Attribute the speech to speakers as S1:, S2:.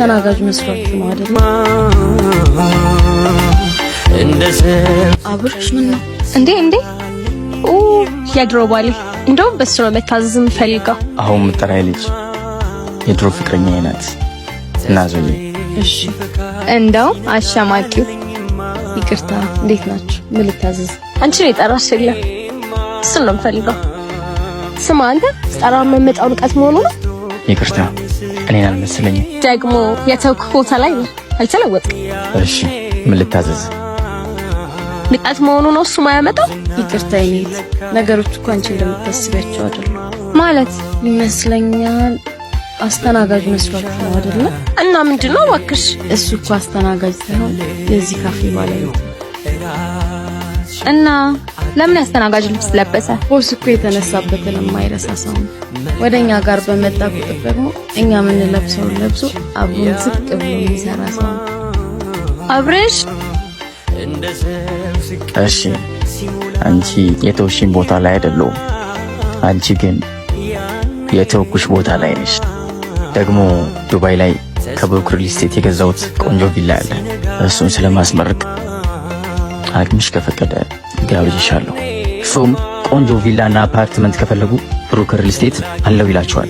S1: አስተናጋጅ መስሏችሁ ነው አይደል? አብርሽ ምን ነው እንዴ የድሮ ባሌ እንደው በሱ ነው መታዘዝ የምፈልገው።
S2: አሁን ምጥራይ ልጅ የድሮ ፍቅረኛዬ ናት እና ዞዬ።
S1: እሺ እንደው አሸማቂው ይቅርታ፣ እንዴት ናችሁ? ምን ልታዘዝ?
S3: አንቺ ነው የጠራሽልኝ? እሱ ነው የምፈልገው። ስማ አንተ ስጠራ መመጣው ንቀት መሆኑ ነው።
S2: ይቅርታ እኔን አልመሰለኝም።
S3: ደግሞ የተውኩ ቦታ ላይ ነው አልተለወጥም።
S2: እሺ ምን ልታዘዝ?
S3: ንቀት መሆኑ ነው እሱ ማያመጣው።
S1: ይቅርታ ይኔት ነገሮች እኮ አንቺ እንደምታስቢያቸው አይደለም።
S3: ማለት
S1: ይመስለኛል አስተናጋጅ መስሏችሁ ነው አይደል?
S3: እና ምንድነው እባክሽ?
S1: እሱ እኮ አስተናጋጅ ሳይሆን የዚህ ካፌ ባለቤት
S3: እና ለምን አስተናጋጅ ልብስ ለበሰ?
S1: ቦስ እኮ የተነሳበትን የማይረሳ ሰው ነው። ወደኛ ጋር በመጣ ቁጥር ደግሞ እኛ ምን ለብሰውን ለብሶ አብሮን ዝቅ ብሎ የሚሰራ ሰው ነው።
S3: አብረሽ
S2: እሺ አንቺ የተውሽኝ ቦታ ላይ አይደለሁም። አንቺ ግን የተውኩሽ ቦታ ላይ ነሽ። ደግሞ ዱባይ ላይ ከብሩክ ሪል ስቴት የገዛሁት ቆንጆ ቪላ አለ። እሱን ስለማስመረቅ አቅምሽ ከፈቀደ ጋብዥሻለሁ። እሱም ቆንጆ ቪላና አፓርትመንት ከፈለጉ ብሩክ ሪል ስቴት አለው ይላችኋል።